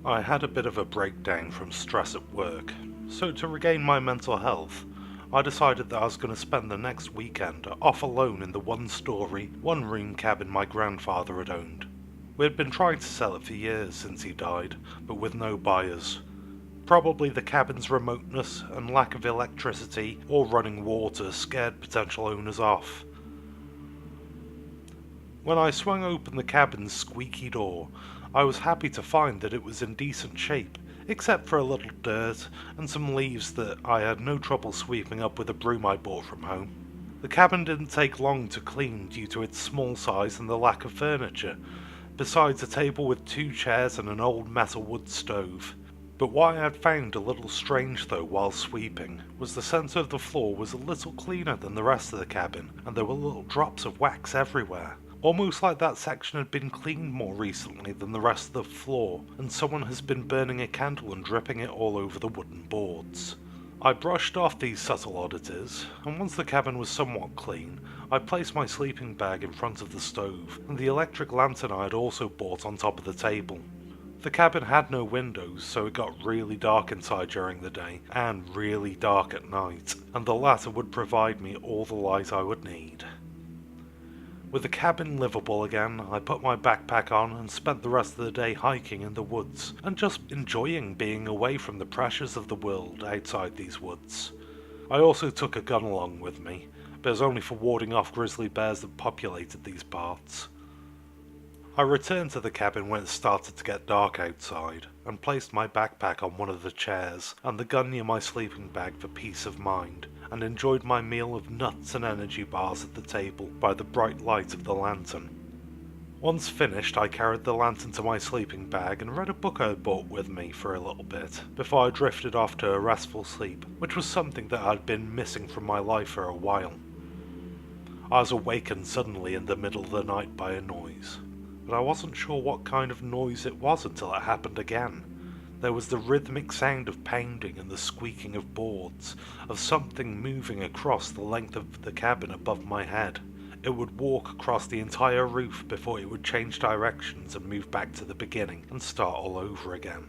I had a bit of a breakdown from stress at work, so to regain my mental health, I decided that I was going to spend the next weekend off alone in the one-story, one-room cabin my grandfather had owned. We had been trying to sell it for years since he died, but with no buyers. Probably the cabin's remoteness and lack of electricity or running water scared potential owners off. When I swung open the cabin's squeaky door, I was happy to find that it was in decent shape, except for a little dirt and some leaves that I had no trouble sweeping up with a broom I bought from home. The cabin didn't take long to clean due to its small size and the lack of furniture, besides a table with 2 chairs and an old metal wood stove. But what I had found a little strange though while sweeping was the centre of the floor was a little cleaner than the rest of the cabin, and there were little drops of wax everywhere. Almost like that section had been cleaned more recently than the rest of the floor, and someone has been burning a candle and dripping it all over the wooden boards. I brushed off these subtle oddities, and once the cabin was somewhat clean, I placed my sleeping bag in front of the stove, and the electric lantern I had also bought on top of the table. The cabin had no windows, so it got really dark inside during the day, and really dark at night, and the latter would provide me all the light I would need. With the cabin livable again, I put my backpack on and spent the rest of the day hiking in the woods, and just enjoying being away from the pressures of the world outside these woods. I also took a gun along with me, but it was only for warding off grizzly bears that populated these parts. I returned to the cabin when it started to get dark outside, and placed my backpack on one of the chairs and the gun near my sleeping bag for peace of mind, and enjoyed my meal of nuts and energy bars at the table by the bright light of the lantern. Once finished, I carried the lantern to my sleeping bag and read a book I had brought with me for a little bit, before I drifted off to a restful sleep, which was something that I'd been missing from my life for a while. I was awakened suddenly in the middle of the night by a noise, but I wasn't sure what kind of noise it was until it happened again. There was the rhythmic sound of pounding and the squeaking of boards, of something moving across the length of the cabin above my head. It would walk across the entire roof before it would change directions and move back to the beginning and start all over again.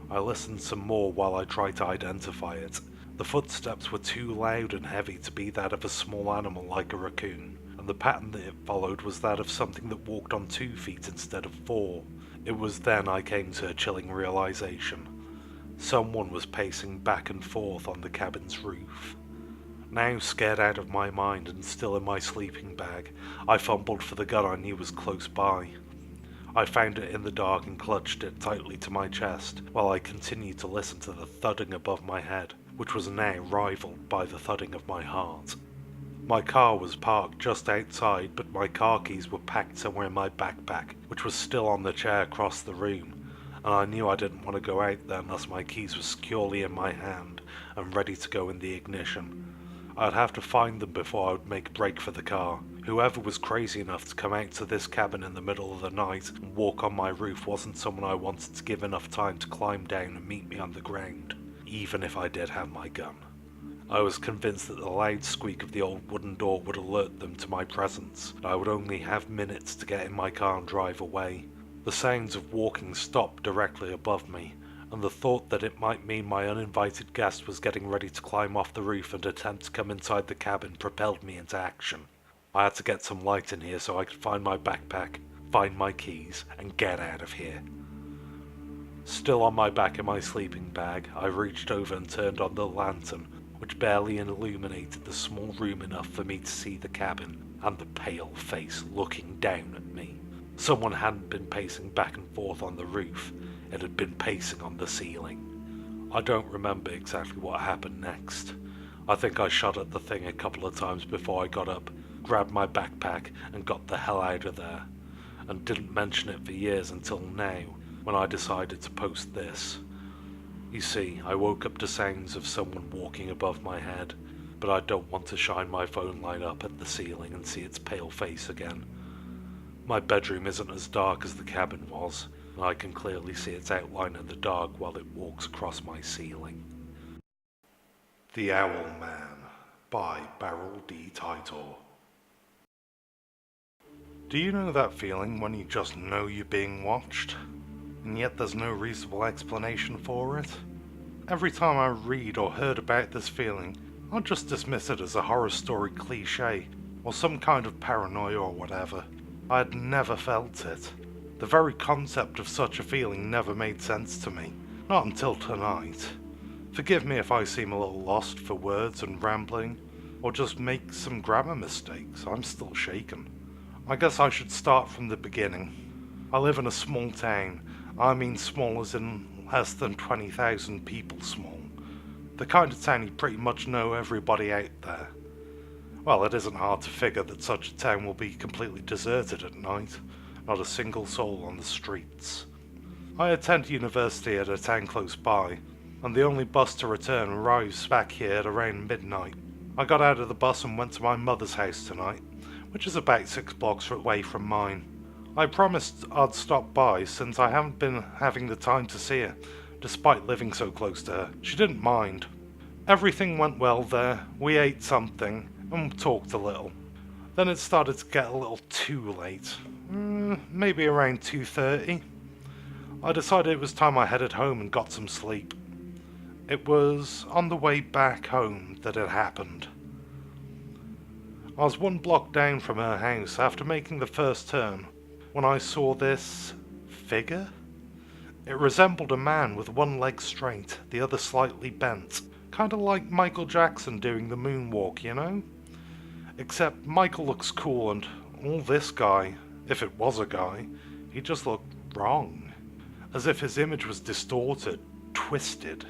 I listened some more while I tried to identify it. The footsteps were too loud and heavy to be that of a small animal like a raccoon, and the pattern that it followed was that of something that walked on 2 feet instead of 4. It was then I came to a chilling realization. Someone was pacing back and forth on the cabin's roof. Now scared out of my mind and still in my sleeping bag, I fumbled for the gun I knew was close by. I found it in the dark and clutched it tightly to my chest while I continued to listen to the thudding above my head, which was now rivaled by the thudding of my heart. My car was parked just outside, but my car keys were packed somewhere in my backpack, which was still on the chair across the room, and I knew I didn't want to go out there unless my keys were securely in my hand and ready to go in the ignition. I'd have to find them before I would make a break for the car. Whoever was crazy enough to come out to this cabin in the middle of the night and walk on my roof wasn't someone I wanted to give enough time to climb down and meet me on the ground, even if I did have my gun. I was convinced that the loud squeak of the old wooden door would alert them to my presence, and I would only have minutes to get in my car and drive away. The sounds of walking stopped directly above me, and the thought that it might mean my uninvited guest was getting ready to climb off the roof and attempt to come inside the cabin propelled me into action. I had to get some light in here so I could find my backpack, find my keys, and get out of here. Still on my back in my sleeping bag, I reached over and turned on the lantern, which barely illuminated the small room enough for me to see the cabin and the pale face looking down at me. Someone hadn't been pacing back and forth on the roof, it had been pacing on the ceiling. I don't remember exactly what happened next. I think I shot at the thing a couple of times before I got up, grabbed my backpack and got the hell out of there, and didn't mention it for years until now, when I decided to post this. You see, I woke up to sounds of someone walking above my head, but I don't want to shine my phone light up at the ceiling and see its pale face again. My bedroom isn't as dark as the cabin was, and I can clearly see its outline in the dark while it walks across my ceiling. The Owl Man by BarrelDTitor. Do you know that feeling when you just know you're being watched? and yet there's no reasonable explanation for it. Every time I read or heard about this feeling, I'd just dismiss it as a horror story cliche, or some kind of paranoia or whatever. I had never felt it. The very concept of such a feeling never made sense to me, not until tonight. Forgive me if I seem a little lost for words and rambling, or just make some grammar mistakes. I'm still shaken. I guess I should start from the beginning. I live in a small town. I mean small as in less than 20,000 people small. The kind of town you pretty much know everybody out there. Well, it isn't hard to figure that such a town will be completely deserted at night. Not a single soul on the streets. I attend university at a town close by, and the only bus to return arrives back here at around midnight. I got out of the bus and went to my mother's house tonight, which is about 6 blocks away from mine. I promised I'd stop by since I haven't been having the time to see her, despite living so close to her. She didn't mind. Everything went well there. We ate something and talked a little. Then it started to get a little too late. Maybe around 2:30. I decided it was time I headed home and got some sleep. It was on the way back home that it happened. I was 1 block down from her house after making the first turn when I saw this figure. It resembled a man with one leg straight, the other slightly bent, kind of like Michael Jackson doing the moonwalk, you know? Except Michael looks cool and all this guy, if it was a guy, he just looked wrong. As if his image was distorted, twisted.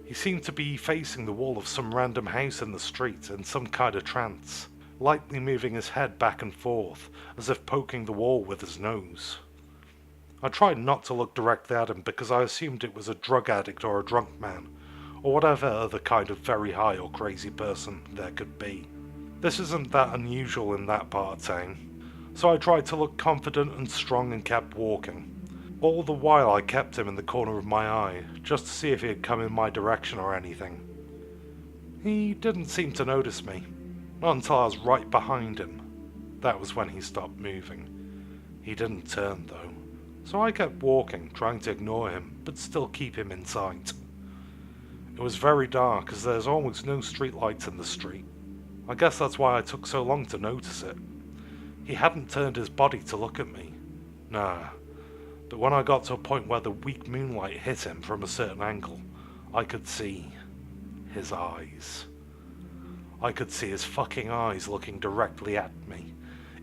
He seemed to be facing the wall of some random house in the street in some kind of trance, lightly moving his head back and forth, as if poking the wall with his nose. I tried not to look directly at him because I assumed it was a drug addict or a drunk man, or whatever other kind of very high or crazy person there could be. This isn't that unusual in that part of town, so I tried to look confident and strong and kept walking. All the while I kept him in the corner of my eye, just to see if he had come in my direction or anything. He didn't seem to notice me, not until I was right behind him. That was when he stopped moving. He didn't turn though, so I kept walking, trying to ignore him, but still keep him in sight. It was very dark as there's almost no streetlights in the street. I guess that's why I took so long to notice it. He hadn't turned his body to look at me. Nah. But when I got to a point where the weak moonlight hit him from a certain angle, I could see his eyes. I could see his fucking eyes looking directly at me,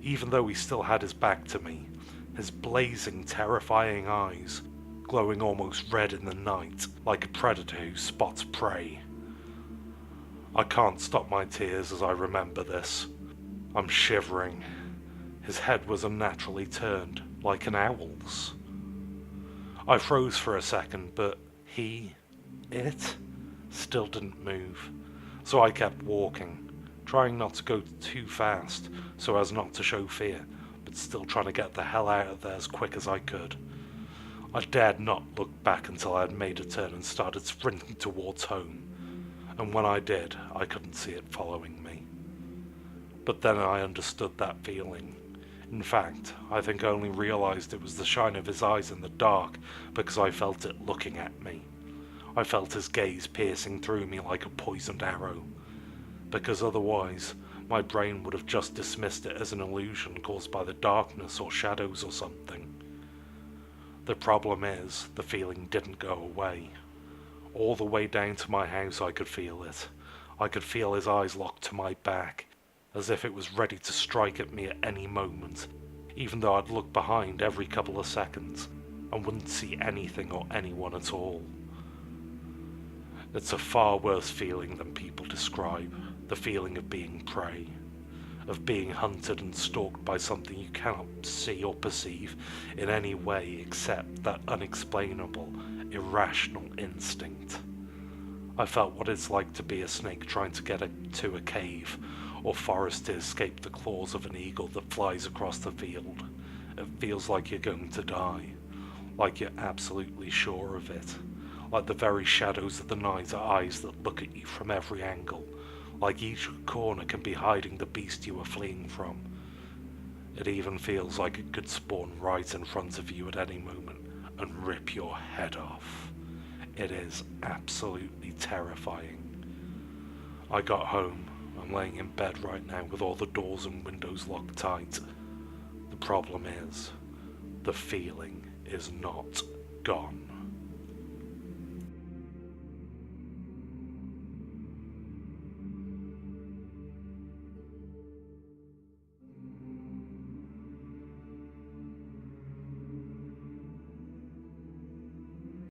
even though he still had his back to me. His blazing, terrifying eyes, glowing almost red in the night, like a predator who spots prey. I can't stop my tears as I remember this. I'm shivering. His head was unnaturally turned, like an owl's. I froze for a second, but it, still didn't move, so I kept walking, trying not to go too fast so as not to show fear, but still trying to get the hell out of there as quick as I could. I dared not look back until I had made a turn and started sprinting towards home, and when I did, I couldn't see it following me. But then I understood that feeling. In fact, I think I only realized it was the shine of his eyes in the dark because I felt it looking at me. I felt his gaze piercing through me like a poisoned arrow. Because otherwise, my brain would have just dismissed it as an illusion caused by the darkness or shadows or something. The problem is, the feeling didn't go away. All the way down to my house I could feel it. I could feel his eyes locked to my back, as if it was ready to strike at me at any moment, even though I'd look behind every couple of seconds and wouldn't see anything or anyone at all. It's a far worse feeling than people describe, the feeling of being prey, of being hunted and stalked by something you cannot see or perceive in any way except that unexplainable, irrational instinct. I felt what it's like to be a snake trying to get to a cave, or forest to escape the claws of an eagle that flies across the field. It feels like you're going to die, like you're absolutely sure of it, like the very shadows of the night are eyes that look at you from every angle, like each corner can be hiding the beast you are fleeing from. It even feels like it could spawn right in front of you at any moment, and rip your head off. It is absolutely terrifying. I got home. I'm laying in bed right now with all the doors and windows locked tight. The problem is, the feeling is not gone.